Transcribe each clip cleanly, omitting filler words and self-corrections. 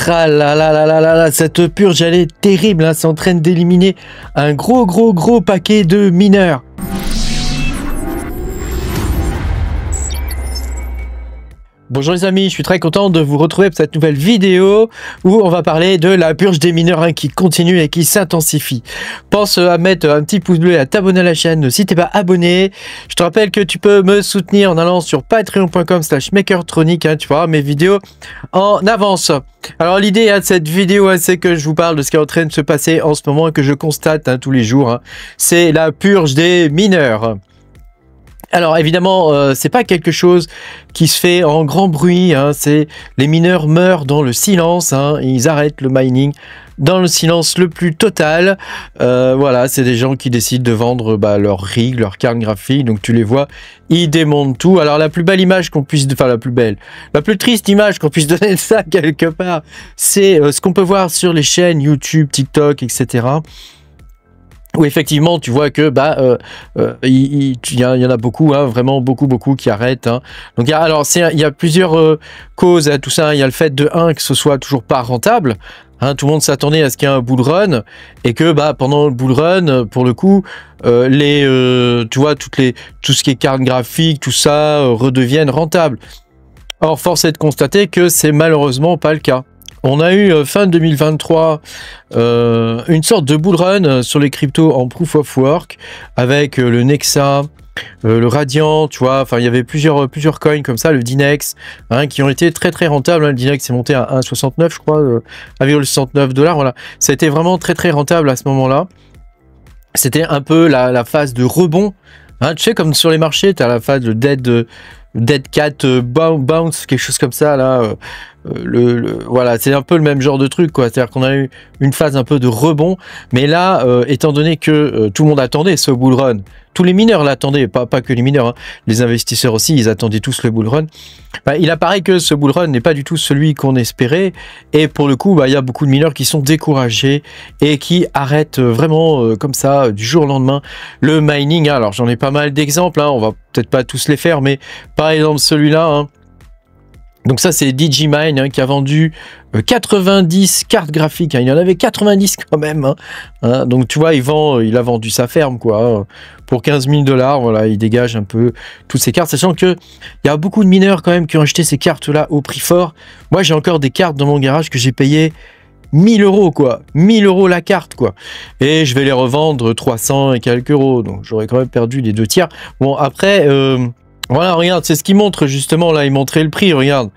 Tralalalala, cette purge, elle est terrible, hein, c'est en train d'éliminer un gros paquet de mineurs. Bonjour les amis, je suis très content de vous retrouver pour cette nouvelle vidéo où on va parler de la purge des mineurs hein, qui continue et qui s'intensifie. Pense à mettre un petit pouce bleu et à t'abonner à la chaîne si t'es pas abonné. Je te rappelle que tu peux me soutenir en allant sur patreon.com/makertronic, hein, tu vois mes vidéos en avance. Alors l'idée de cette vidéo, hein, c'est que je vous parle de ce qui est en train de se passer en ce moment et que je constate hein, tous les jours. Hein. C'est la purge des mineurs. Alors évidemment, c'est pas quelque chose qui se fait en grand bruit, hein, c'est les mineurs meurent dans le silence, hein, ils arrêtent le mining dans le silence le plus total. Voilà, c'est des gens qui décident de vendre leur rig, leur carte graphique, donc tu les vois, ils démontent tout. Alors la plus belle image qu'on puisse, enfin la plus triste image qu'on puisse donner de ça quelque part, c'est ce qu'on peut voir sur les chaînes YouTube, TikTok, etc. Où effectivement tu vois que il y en a beaucoup, hein, vraiment beaucoup qui arrêtent. Hein. Donc il y a plusieurs causes à tout ça. Il y a le fait de que ce soit toujours pas rentable. Hein, tout le monde s'attendait à ce qu'il y ait un bull run et que pendant le bull run, pour le coup, tu vois tout ce qui est carte graphique, tout ça redevienne rentable. Or force est de constater que c'est malheureusement pas le cas. On a eu fin 2023 une sorte de bull run sur les cryptos en proof of work avec le Nexa, le Radiant, tu vois, enfin il y avait plusieurs coins comme ça, le Dinex, hein, qui ont été très rentables. Hein. Le Dinex est monté à 1,69 je crois, 1,69 $, voilà. Ça a été vraiment très rentable à ce moment-là. C'était un peu la phase de rebond. Hein, tu sais, comme sur les marchés, tu as la phase de Dead Cat Bounce, quelque chose comme ça, là. Voilà, c'est un peu le même genre de truc, quoi. C'est-à-dire qu'on a eu une phase un peu de rebond. Mais là, étant donné que tout le monde attendait ce bull run, tous les mineurs l'attendaient, pas que les mineurs, hein, les investisseurs aussi, ils attendaient tous le bull run. Il apparaît que ce bull run n'est pas du tout celui qu'on espérait. Et pour le coup, il y a beaucoup de mineurs qui sont découragés et qui arrêtent vraiment comme ça, du jour au lendemain, le mining. Alors, j'en ai pas mal d'exemples, hein, on va peut-être pas tous les faire, mais par exemple celui-là, hein. Donc ça c'est Digimine hein, qui a vendu 90 cartes graphiques, hein. Il y en avait 90 quand même, hein. Donc tu vois, il a vendu sa ferme quoi, hein, pour 15 000 $, voilà, il dégage un peu toutes ces cartes, sachant que il y a beaucoup de mineurs quand même qui ont acheté ces cartes là au prix fort. Moi j'ai encore des cartes dans mon garage que j'ai payé 1000 € quoi, 1000 € la carte quoi, et je vais les revendre 300 et quelques euros, donc j'aurais quand même perdu les 2 tiers. Bon après... Voilà, regarde, c'est ce qu'il montre justement là, il montrait le prix, regarde.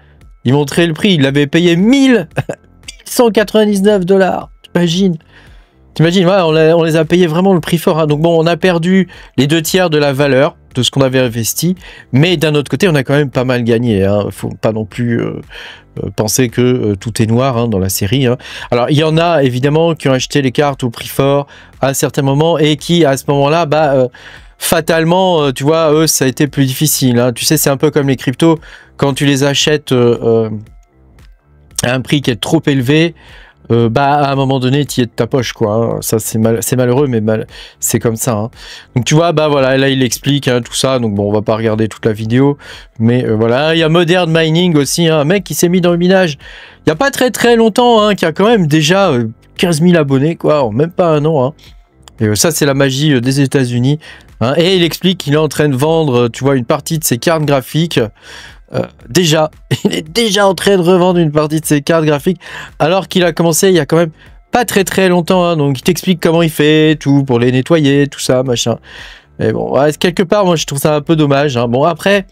Il montrait le prix, il avait payé 1199 $. T'imagines, voilà, on les a payés vraiment le prix fort. Hein. Donc bon, on a perdu les 2 tiers de la valeur de ce qu'on avait investi. Mais d'un autre côté, on a quand même pas mal gagné. Hein. Faut pas non plus penser que tout est noir hein, dans la série. Hein. Alors, il y en a évidemment qui ont acheté les cartes au prix fort à un certain moment et qui, à ce moment-là, fatalement, tu vois, eux, ça a été plus difficile. Hein. Tu sais, c'est un peu comme les cryptos. Quand tu les achètes à un prix qui est trop élevé, à un moment donné, tu y es de ta poche, quoi. Hein. Ça, c'est malheureux, mais c'est comme ça. Hein. Donc, tu vois, voilà, là, il explique hein, tout ça. Donc, bon, on va pas regarder toute la vidéo. Mais voilà, il y a Modern Mining aussi. Hein, un mec qui s'est mis dans le minage il n'y a pas très longtemps, hein, qui a quand même déjà 15 000 abonnés, quoi, en même pas un an. Hein. Et ça, c'est la magie des États-Unis. Hein. Et il explique qu'il est en train de vendre, tu vois, une partie de ses cartes graphiques. Il est déjà en train de revendre une partie de ses cartes graphiques, alors qu'il a commencé il y a quand même pas très longtemps. Hein. Donc, il t'explique comment il fait, tout, pour les nettoyer, tout ça, machin. Et bon, ouais, quelque part, moi, je trouve ça un peu dommage. Hein. Bon, après,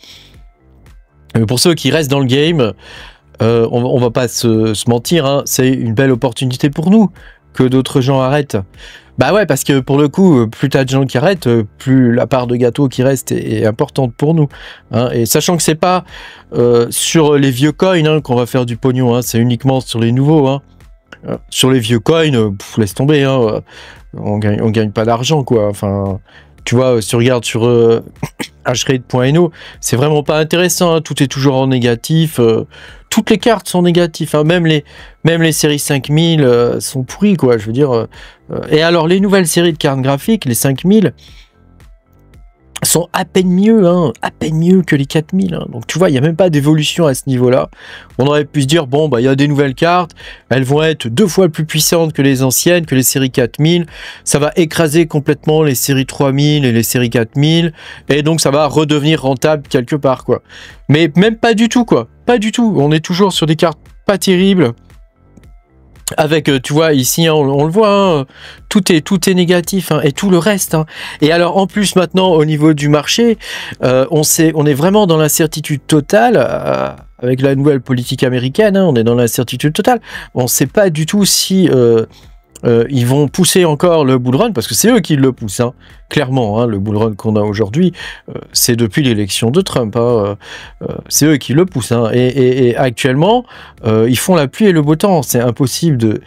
pour ceux qui restent dans le game, on va pas se mentir, hein, c'est une belle opportunité pour nous que d'autres gens arrêtent. Bah ouais, parce que pour le coup, plus t'as de gens qui arrêtent, plus la part de gâteau qui reste est importante pour nous. Hein. Et sachant que c'est pas sur les vieux coins hein, qu'on va faire du pognon, hein, c'est uniquement sur les nouveaux. Hein. Sur les vieux coins, laisse tomber, hein, on gagne pas d'argent, quoi. Enfin, tu vois, si tu regardes sur hrate.no, c'est vraiment pas intéressant, hein, tout est toujours en négatif. Toutes les cartes sont négatives, hein, même les séries 5000 sont pourries, quoi, je veux dire. Et alors, les nouvelles séries de cartes graphiques, les 5000, sont à peine mieux que les 4000. Hein. Donc tu vois, il n'y a même pas d'évolution à ce niveau-là. On aurait pu se dire, bon, bah il y a des nouvelles cartes, elles vont être 2 fois plus puissantes que les anciennes, que les séries 4000. Ça va écraser complètement les séries 3000 et les séries 4000. Et donc ça va redevenir rentable quelque part, quoi. Mais même pas du tout, quoi. Pas du tout. On est toujours sur des cartes pas terribles. Avec, tu vois, ici, hein, on le voit, hein, tout est négatif, hein, et tout le reste. Hein. Et alors, en plus, maintenant, au niveau du marché, on est vraiment dans l'incertitude totale, avec la nouvelle politique américaine, hein, on est dans l'incertitude totale. On ne sait pas du tout si ils vont pousser encore le bull run, parce que c'est eux qui le poussent, hein, clairement, hein, le bull run qu'on a aujourd'hui, c'est depuis l'élection de Trump, hein, c'est eux qui le poussent, hein, et actuellement, ils font la pluie et le beau temps, c'est impossible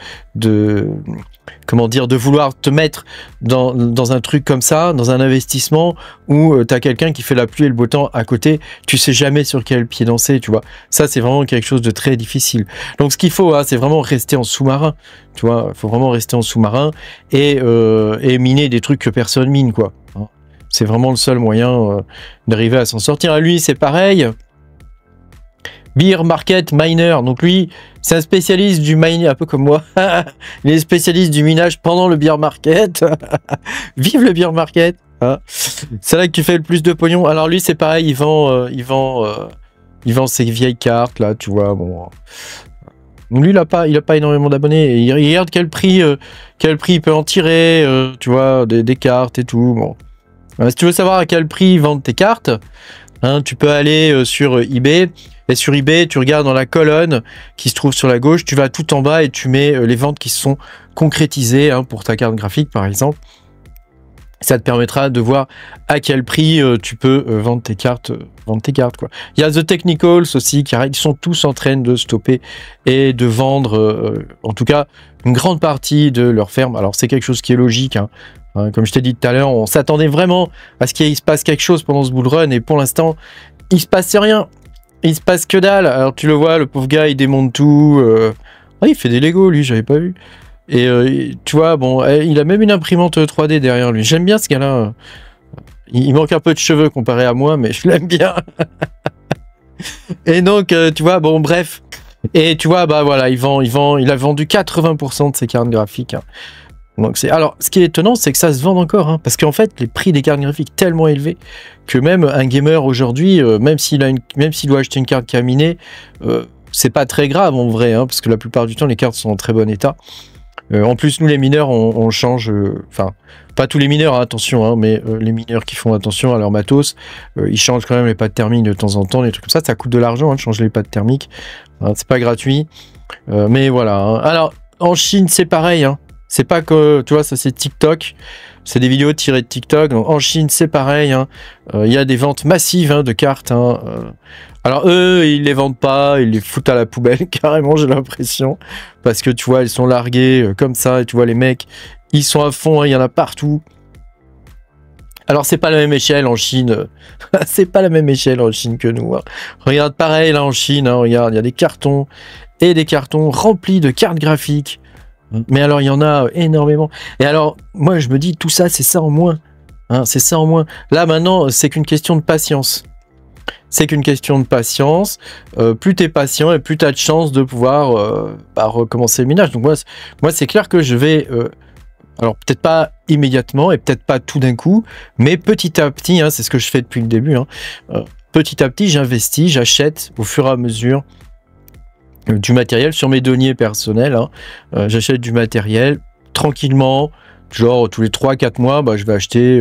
comment dire, de vouloir te mettre dans un truc comme ça, dans un investissement où tu as quelqu'un qui fait la pluie et le beau temps à côté, tu sais jamais sur quel pied danser, tu vois. Ça, c'est vraiment quelque chose de très difficile. Donc, ce qu'il faut, hein, c'est vraiment rester en sous-marin, tu vois. Il faut vraiment rester en sous-marin et miner des trucs que personne mine, quoi. C'est vraiment le seul moyen d'arriver à s'en sortir. À lui, c'est pareil. Beer Market Miner, donc lui, c'est un spécialiste du mining, un peu comme moi. Il est spécialiste du minage pendant le Beer Market. Vive le Beer Market, hein. C'est là que tu fais le plus de pognon. Alors lui, c'est pareil, il vend ses vieilles cartes, là, tu vois, bon. Donc lui, il a pas énormément d'abonnés. Il regarde quel prix il peut en tirer, tu vois, des cartes et tout, bon. Si tu veux savoir à quel prix ils vendent tes cartes, hein, tu peux aller sur eBay. Et sur eBay, tu regardes dans la colonne qui se trouve sur la gauche, tu vas tout en bas et tu mets les ventes qui se sont concrétisées, hein, pour ta carte graphique par exemple. Ça te permettra de voir à quel prix tu peux vendre tes cartes, quoi. Il y a The Technicals aussi qui arrêtent, ils sont tous en train de stopper et de vendre, en tout cas, une grande partie de leur ferme. Alors c'est quelque chose qui est logique, hein. Comme je t'ai dit tout à l'heure, on s'attendait vraiment à ce qu'il se passe quelque chose pendant ce bull run et pour l'instant, il se passe rien. Il se passe que dalle. Alors tu le vois, le pauvre gars, il démonte tout. Ah, il fait des Lego, lui, j'avais pas vu. Et tu vois, bon, il a même une imprimante 3D derrière lui. J'aime bien ce gars-là. Il manque un peu de cheveux comparé à moi, mais je l'aime bien. Et donc, tu vois, bon, bref. Et tu vois, bah voilà, il a vendu 80% de ses cartes graphiques. Hein. Donc alors, ce qui est étonnant, c'est que ça se vend encore, hein, parce qu'en fait, les prix des cartes graphiques tellement élevés que même un gamer aujourd'hui, même s'il doit acheter une carte caminée, c'est pas très grave en vrai, hein, parce que la plupart du temps, les cartes sont en très bon état. En plus, nous les mineurs, on change, enfin, pas tous les mineurs, hein, attention, hein, mais les mineurs qui font attention à leur matos, ils changent quand même les pattes thermiques de temps en temps, des trucs comme ça coûte de l'argent, hein, de changer les pattes thermiques, hein, c'est pas gratuit, mais voilà. Hein. Alors, en Chine, c'est pareil, hein. C'est pas que, tu vois, ça c'est TikTok, c'est des vidéos tirées de TikTok. Donc, en Chine, c'est pareil. Hein. Y a des ventes massives, hein, de cartes. Hein. Alors eux, ils les vendent pas, ils les foutent à la poubelle, carrément, j'ai l'impression. Parce que tu vois, ils sont largués comme ça, et tu vois, les mecs, ils sont à fond, hein, il y en a partout. Alors c'est pas la même échelle en Chine, c'est pas la même échelle en Chine que nous. Hein. Regarde, pareil, là en Chine, hein, regarde, il y a des cartons et des cartons remplis de cartes graphiques. Mais alors, il y en a énormément. Et alors, moi, je me dis, tout ça, c'est ça en moins. Hein, c'est ça en moins. Là, maintenant, c'est qu'une question de patience. C'est qu'une question de patience. Plus tu es patient et plus tu as de chances de pouvoir recommencer le minage. Donc, moi c'est clair que je vais... alors, peut-être pas immédiatement et peut-être pas tout d'un coup, mais petit à petit, hein, c'est ce que je fais depuis le début. Hein, petit à petit, j'investis, j'achète au fur et à mesure du matériel sur mes deniers personnels. Hein. J'achète du matériel tranquillement, genre tous les 3-4 mois, bah, je vais acheter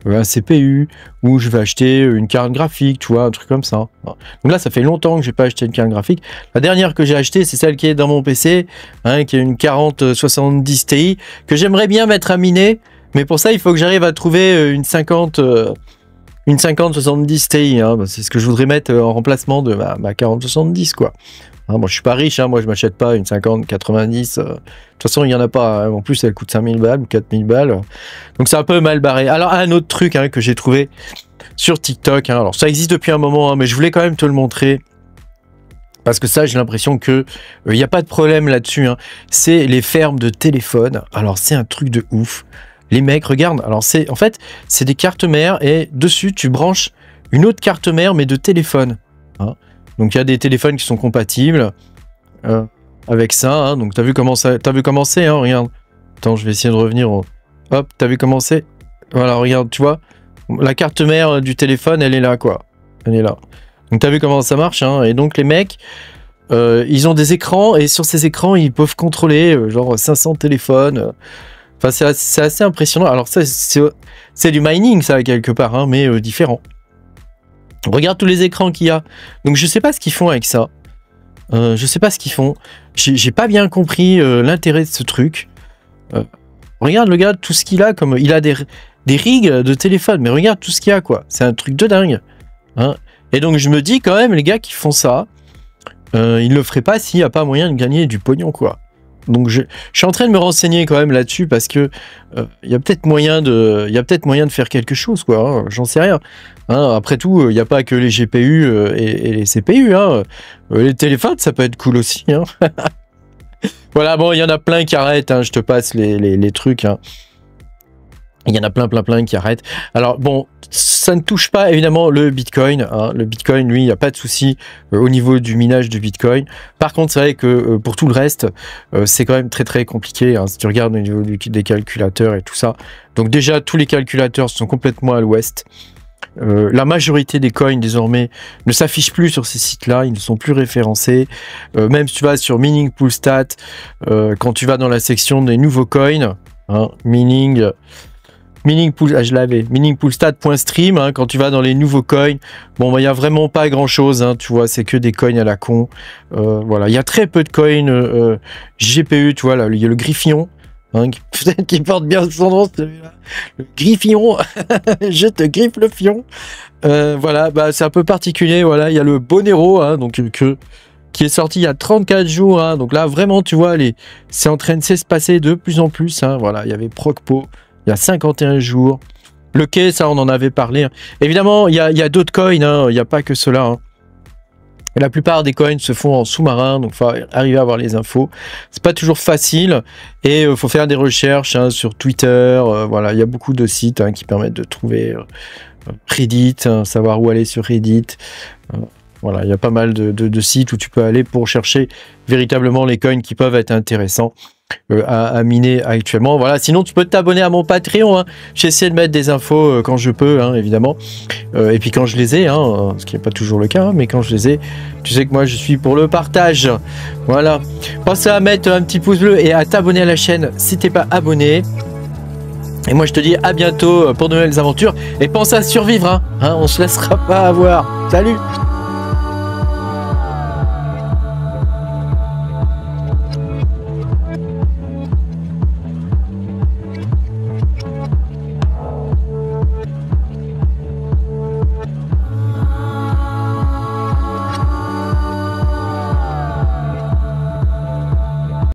un CPU ou je vais acheter une carte graphique, tu vois, un truc comme ça. Donc là, ça fait longtemps que j'ai pas acheté une carte graphique. La dernière que j'ai achetée, c'est celle qui est dans mon PC, hein, qui est une 4070 Ti, que j'aimerais bien mettre à miner, mais pour ça, il faut que j'arrive à trouver une 5070 Ti. Hein. C'est ce que je voudrais mettre en remplacement de ma 4070, quoi. Hein, moi, je suis pas riche, hein, moi je m'achète pas une 50-90. De toute façon, il n'y en a pas. Hein. En plus, elle coûte 5000 balles ou 4000 balles. Donc, c'est un peu mal barré. Alors, un autre truc, hein, que j'ai trouvé sur TikTok. Hein, alors, ça existe depuis un moment, hein, mais je voulais quand même te le montrer. Parce que ça, j'ai l'impression que n'y a pas de problème là-dessus. Hein. C'est les fermes de téléphone. Alors, c'est un truc de ouf. les mecs, regarde, alors en fait, c'est des cartes mères et dessus, tu branches une autre carte mère, mais de téléphone. Hein. Donc, il y a des téléphones qui sont compatibles avec ça. Hein. Donc, t'as vu comment c'est, hein, regarde. Attends, je vais essayer de revenir. Hop, t'as vu comment c'est? Voilà, regarde, tu vois. La carte mère du téléphone, elle est là, quoi. Elle est là. Donc, t'as vu comment ça marche, hein. Et donc, les mecs, ils ont des écrans, et sur ces écrans, ils peuvent contrôler, genre, 500 téléphones. Enfin, c'est assez impressionnant. Alors, ça, c'est du mining, ça, quelque part, hein, mais différent. Regarde tous les écrans qu'il y a. Donc, je sais pas ce qu'ils font avec ça. Je sais pas ce qu'ils font. J'ai pas bien compris l'intérêt de ce truc. Regarde le gars, tout ce qu'il a, comme il a des rigs de téléphone, mais regarde tout ce qu'il y a, quoi. C'est un truc de dingue. Hein. Et donc je me dis quand même, les gars qui font ça, ils le feraient pas s'il n'y a pas moyen de gagner du pognon, quoi. Donc je suis en train de me renseigner quand même là-dessus parce que il y a peut-être moyen de faire quelque chose, quoi. Hein, j'en sais rien. Hein, après tout, il n'y a pas que les GPU et les CPU. Hein. Les téléphones, ça peut être cool aussi. Hein. Voilà, bon, il y en a plein qui arrêtent. Hein, je te passe les trucs. Hein. Il y en a plein qui arrêtent. Alors bon, ça ne touche pas évidemment le Bitcoin. Hein. Le Bitcoin, lui, il n'y a pas de souci au niveau du minage du Bitcoin. Par contre, c'est vrai que pour tout le reste, c'est quand même très compliqué. Hein, si tu regardes au niveau des calculateurs et tout ça. Donc déjà, tous les calculateurs sont complètement à l'ouest. La majorité des coins désormais ne s'affichent plus sur ces sites-là, ils ne sont plus référencés. Même si tu vas sur Mining Pool Stat, quand tu vas dans la section des nouveaux coins, hein, miningpoolstat.stream, hein, quand tu vas dans les nouveaux coins, bon, bah, il n'y a vraiment pas grand-chose, hein, tu vois, c'est que des coins à la con. Voilà, il y a très peu de coins GPU, tu vois, là, il y a le Griffillon. Hein, peut-être qu'il porte bien son nom, celui-là. Le Griffillon, je te griffe le fion. Voilà, bah, c'est un peu particulier. Voilà, il y a le Bonero, hein, donc qui est sorti il y a 34 jours. Hein, donc là, vraiment, tu vois, c'est en train de s'espacer de plus en plus. Hein, voilà, il y avait Procpo il y a 51 jours. Le quai, ça, on en avait parlé. Hein. Évidemment, il y a d'autres coins. Hein, il n'y a pas que cela. Hein. Et la plupart des coins se font en sous-marin, donc il faut arriver à avoir les infos. C'est pas toujours facile et il faut faire des recherches hein, sur Twitter. Voilà, il y a beaucoup de sites hein, qui permettent de trouver Reddit, hein, savoir où aller sur Reddit. Voilà, il y a pas mal de sites où tu peux aller pour chercher véritablement les coins qui peuvent être intéressants à miner actuellement. Voilà, sinon tu peux t'abonner à mon Patreon. Hein. J'essaie de mettre des infos quand je peux, hein, évidemment. Et puis quand je les ai, hein, ce qui n'est pas toujours le cas, hein, mais quand je les ai, tu sais que moi je suis pour le partage. Voilà. Pense à mettre un petit pouce bleu et à t'abonner à la chaîne si t'es pas abonné. Et moi je te dis à bientôt pour de nouvelles aventures. Et pense à survivre, hein, on se laissera pas avoir. Salut!